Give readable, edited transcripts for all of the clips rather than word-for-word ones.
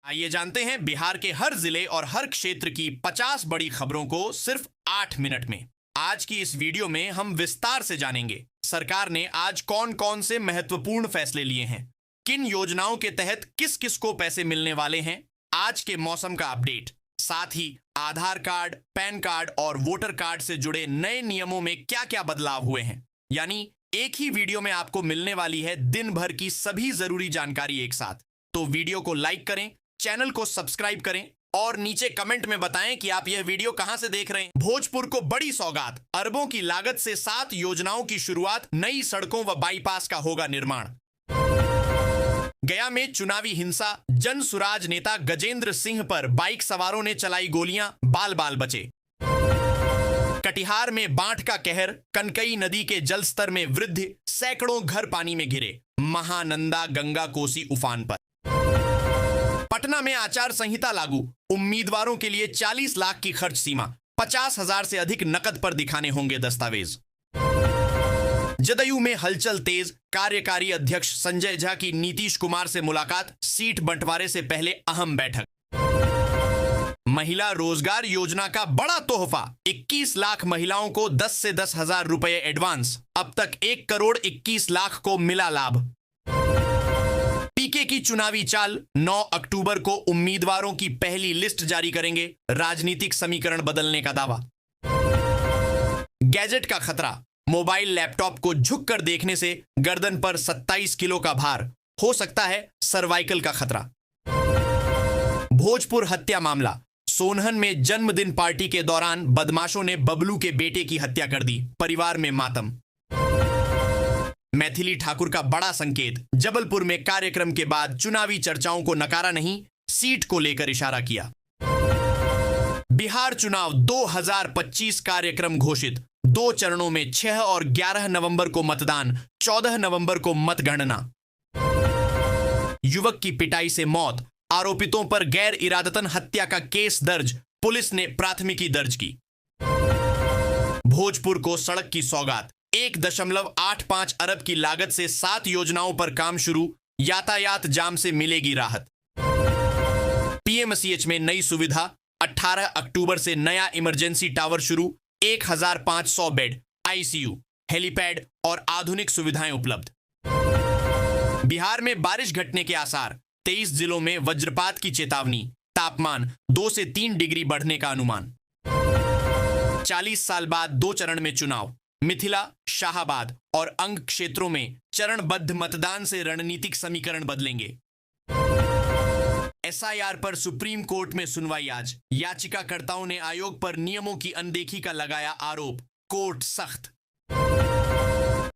आइए जानते हैं बिहार के हर जिले और हर क्षेत्र की 50 बड़ी खबरों को सिर्फ 8 मिनट में। आज की इस वीडियो में हम विस्तार से जानेंगे सरकार ने आज कौन कौन से महत्वपूर्ण फैसले लिए हैं, किन योजनाओं के तहत किस किस को पैसे मिलने वाले हैं, आज के मौसम का अपडेट, साथ ही आधार कार्ड, पैन कार्ड और वोटर कार्ड से जुड़े नए नियमों में क्या क्या बदलाव हुए हैं। यानी एक ही वीडियो में आपको मिलने वाली है दिन भर की सभी जरूरी जानकारी एक साथ। तो वीडियो को लाइक करें, चैनल को सब्सक्राइब करें और नीचे कमेंट में बताएं कि आप यह वीडियो कहां से देख रहे हैं। भोजपुर को बड़ी सौगात, अरबों की लागत से 7 योजनाओं की शुरुआत, नई सड़कों व बाईपास का होगा निर्माण। गया में चुनावी हिंसा, जनसुराज नेता गजेंद्र सिंह पर बाइक सवारों ने चलाई गोलियां, बाल बाल बचे। कटिहार में बाढ़ का कहर, कनकई नदी के जलस्तर में वृद्धि, सैकड़ों घर पानी में घिरे, महानंदा गंगा कोसी उफान पर। पटना में आचार संहिता लागू, उम्मीदवारों के लिए 40 लाख की खर्च सीमा, 50,000 से अधिक नकद पर दिखाने होंगे दस्तावेज। जदयू में हलचल तेज, कार्यकारी अध्यक्ष संजय झा की नीतीश कुमार से मुलाकात, सीट बंटवारे से पहले अहम बैठक। महिला रोजगार योजना का बड़ा तोहफा, 21 लाख महिलाओं को 10 से 10,000 रुपए एडवांस, अब तक 1 करोड़ 21 लाख को मिला लाभ। पीके की चुनावी चाल, 9 अक्टूबर को उम्मीदवारों की पहली लिस्ट जारी करेंगे, राजनीतिक समीकरण बदलने का दावा। गैजेट का खतरा, मोबाइल लैपटॉप को झुककर देखने से गर्दन पर 27 किलो का भार, हो सकता है सर्वाइकल का खतरा। भोजपुर हत्या मामला, सोनहन में जन्मदिन पार्टी के दौरान बदमाशों ने बबलू के बेटे की हत्या कर दी, परिवार में मातम। मैथिली ठाकुर का बड़ा संकेत, जबलपुर में कार्यक्रम के बाद चुनावी चर्चाओं को नकारा नहीं, सीट को लेकर इशारा किया। बिहार चुनाव 2025 कार्यक्रम घोषित, 2 चरणों में 6 और 11 नवंबर को मतदान, 14 नवंबर को मतगणना। युवक की पिटाई से मौत, आरोपितों पर गैर इरादतन हत्या का केस दर्ज, पुलिस ने प्राथमिकी दर्ज की। भोजपुर को सड़क की सौगात, 1.85 अरब की लागत से 7 योजनाओं पर काम शुरू, यातायात जाम से मिलेगी राहत। पीएमसीएच में नई सुविधा, 18 अक्टूबर से नया इमरजेंसी टावर शुरू, 1500 बेड, आईसीयू, हेलीपैड और आधुनिक सुविधाएं उपलब्ध। बिहार में बारिश घटने के आसार, 23 जिलों में वज्रपात की चेतावनी, तापमान 2 से 3 डिग्री बढ़ने का अनुमान। 40 साल बाद 2 चरण में चुनाव, मिथिला, शाहाबाद और अंग क्षेत्रों में चरणबद्ध मतदान से रणनीतिक समीकरण बदलेंगे। एसआईआर पर सुप्रीम कोर्ट में सुनवाई आज, याचिकाकर्ताओं ने आयोग पर नियमों की अनदेखी का लगाया आरोप, कोर्ट सख्त।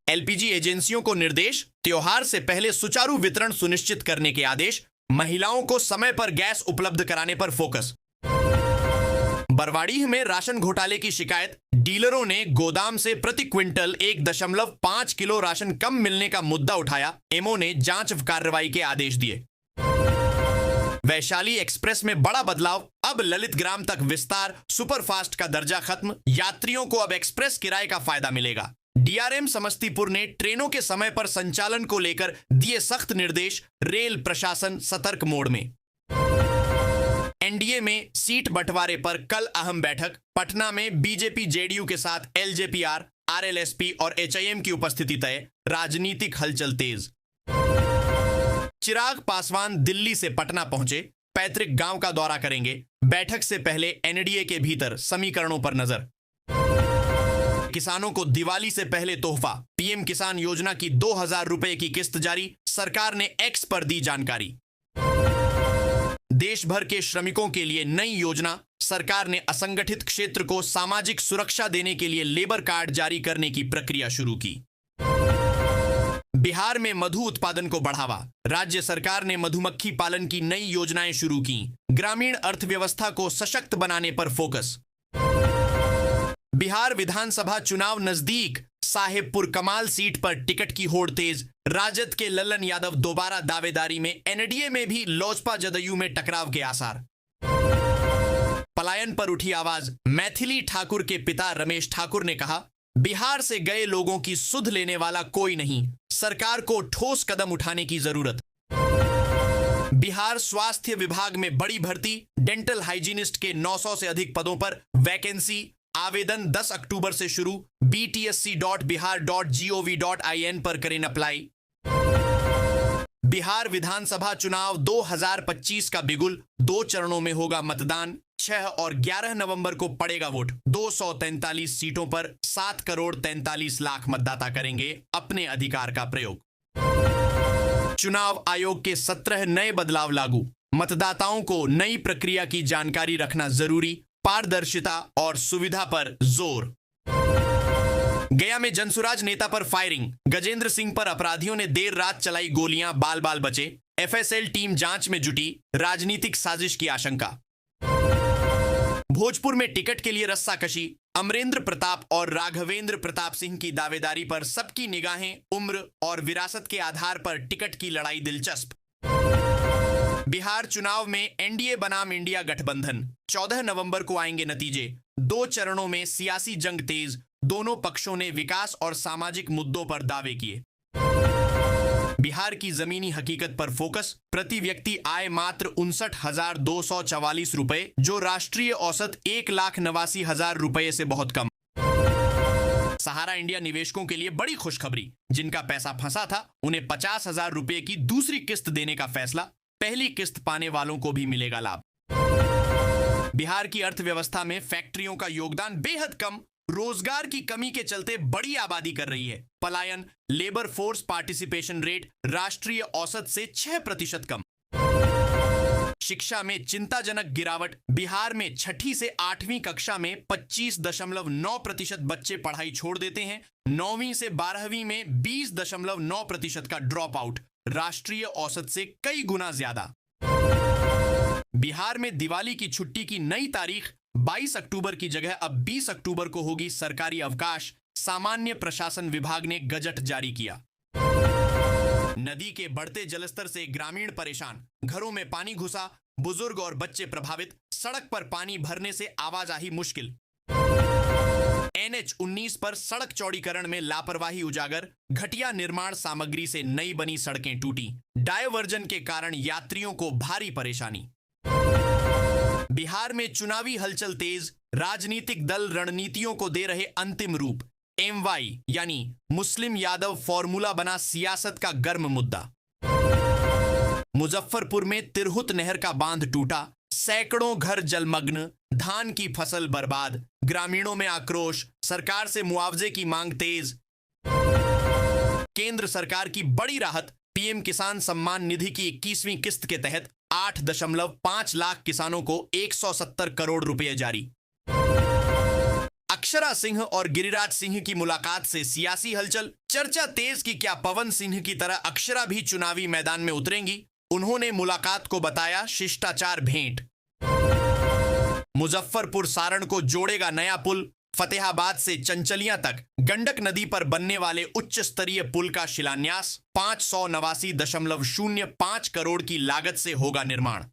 एलपीजी एजेंसियों को निर्देश, त्योहार से पहले सुचारू वितरण सुनिश्चित करने के आदेश, महिलाओं को समय पर गैस उपलब्ध कराने पर फोकस। बरवाडीह में राशन घोटाले की शिकायत, डीलरों ने गोदाम से प्रति क्विंटल 1.5 किलो राशन कम मिलने का मुद्दा उठाया, एमओ ने जांच कार्रवाई के आदेश दिए। वैशाली एक्सप्रेस में बड़ा बदलाव, अब ललित ग्राम तक विस्तार, सुपरफास्ट का दर्जा खत्म, यात्रियों को अब एक्सप्रेस किराए का फायदा मिलेगा। डीआरएम समस्तीपुर ने ट्रेनों के समय पर संचालन को लेकर दिए सख्त निर्देश, रेल प्रशासन सतर्क मोड में। एनडीए में सीट बंटवारे पर कल अहम बैठक, पटना में बीजेपी जेडीयू के साथ एलजेपीआर, आरएलएसपी और एचआईएम की उपस्थिति तय, राजनीतिक हलचल तेज। चिराग पासवान दिल्ली से पटना पहुंचे, पैतृक गांव का दौरा करेंगे, बैठक से पहले एनडीए के भीतर समीकरणों पर नजर। किसानों को दिवाली से पहले तोहफा, पीएम किसान योजना की 2,000 रुपए की किस्त जारी, सरकार ने एक्स पर दी जानकारी। देश भर के श्रमिकों के लिए नई योजना, सरकार ने असंगठित क्षेत्र को सामाजिक सुरक्षा देने के लिए लेबर कार्ड जारी करने की प्रक्रिया शुरू की। बिहार में मधु उत्पादन को बढ़ावा, राज्य सरकार ने मधुमक्खी पालन की नई योजनाएं शुरू की, ग्रामीण अर्थव्यवस्था को सशक्त बनाने पर फोकस। बिहार विधानसभा चुनाव नजदीक, साहेबपुर कमाल सीट पर टिकट की होड़ तेज, राजद के ललन यादव दोबारा दावेदारी में, एनडीए में भी लोजपा जदयू में टकराव के आसार। पलायन पर उठी आवाज, मैथिली ठाकुर के पिता रमेश ठाकुर ने कहा, बिहार से गए लोगों की सुध लेने वाला कोई नहीं, सरकार को ठोस कदम उठाने की जरूरत। बिहार स्वास्थ्य विभाग में बड़ी भर्ती, डेंटल हाइजीनिस्ट के 900 से अधिक पदों पर वैकेंसी। आवेदन 10 अक्टूबर से शुरू। btsc.bihar.gov.in पर करें अप्लाई। बिहार विधानसभा चुनाव 2025 का बिगुल, 2 चरणों में होगा मतदान। 6 और 11 नवंबर को पड़ेगा वोट। 243 सीटों पर 7 करोड़ 43 लाख मतदाता करेंगे अपने अधिकार का प्रयोग। चुनाव आयोग के 17 नए बदलाव लागू। मतदाताओं को नई प्रक्रिया की जानकारी रखना जरूरी। पारदर्शिता और सुविधा पर जोर। गया में जनसुराज नेता पर फायरिंग। गजेंद्र सिंह पर अपराधियों ने देर रात चलाई गोलियां, बाल बाल बचे। एफएसएल टीम जांच में जुटी। राजनीतिक साजिश की आशंका। भोजपुर में टिकट के लिए रस्साकशी। अमरेंद्र प्रताप और राघवेंद्र प्रताप सिंह की दावेदारी पर सबकी निगाहें। उम्र और विरासत के आधार पर टिकट की लड़ाई दिलचस्प। बिहार चुनाव में एनडीए बनाम इंडिया गठबंधन। 14 नवंबर को आएंगे नतीजे। 2 चरणों में सियासी जंग तेज। दोनों पक्षों ने विकास और सामाजिक मुद्दों पर दावे किए। बिहार की जमीनी हकीकत पर फोकस। प्रति व्यक्ति आय मात्र 59,244 रुपए, जो राष्ट्रीय औसत 1,89,000 रुपए से बहुत कम। सहारा इंडिया निवेशकों के लिए बड़ी खुशखबरी। जिनका पैसा फंसा था उन्हें 50,000 रुपए की दूसरी किस्त देने का फैसला। पहली किस्त पाने वालों को भी मिलेगा लाभ। बिहार की अर्थव्यवस्था में फैक्ट्रियों का योगदान बेहद कम। रोजगार की कमी के चलते बड़ी आबादी कर रही है पलायन। लेबर फोर्स पार्टिसिपेशन रेट राष्ट्रीय औसत से 6% कम। शिक्षा में चिंताजनक गिरावट। बिहार में 6ठी से 8वीं कक्षा में 25.9% बच्चे पढ़ाई छोड़ देते हैं। 9वीं से 12वीं में 20.9% का ड्रॉप आउट। राष्ट्रीय औसत से कई गुना ज्यादा। बिहार में दिवाली की छुट्टी की नई तारीख। 22 अक्टूबर की जगह अब 20 अक्टूबर को होगी सरकारी अवकाश। सामान्य प्रशासन विभाग ने गजट जारी किया। नदी के बढ़ते जलस्तर से ग्रामीण परेशान। घरों में पानी घुसा। बुजुर्ग और बच्चे प्रभावित। सड़क पर पानी भरने से आवाजाही मुश्किल। NH-19 पर सड़क चौड़ीकरण में लापरवाही उजागर। घटिया निर्माण सामग्री से नई बनी सड़कें टूटी। डायवर्जन के कारण यात्रियों को भारी परेशानी। बिहार में चुनावी हलचल तेज। राजनीतिक दल रणनीतियों को दे रहे अंतिम रूप। MY यानी मुस्लिम यादव फॉर्मूला बना सियासत का गर्म मुद्दा। मुजफ्फरपुर में तिरहुत नहर का बांध टूटा। सैकड़ों घर जलमग्न। धान की फसल बर्बाद। ग्रामीणों में आक्रोश। सरकार से मुआवजे की मांग तेज। केंद्र सरकार की बड़ी राहत। पीएम किसान सम्मान निधि की 21वीं किस्त के तहत 8.5 लाख किसानों को 170 करोड़ रुपए जारी। अक्षरा सिंह और गिरिराज सिंह की मुलाकात से सियासी हलचल। चर्चा तेज कि क्या पवन सिंह की तरह अक्षरा भी चुनावी मैदान में उतरेंगी। उन्होंने मुलाकात को बताया शिष्टाचार भेंट। मुजफ्फरपुर सारण को जोड़ेगा नया पुल। फतेहाबाद से चंचलियां तक गंडक नदी पर बनने वाले उच्च स्तरीय पुल का शिलान्यास। 589.05 करोड़ की लागत से होगा निर्माण।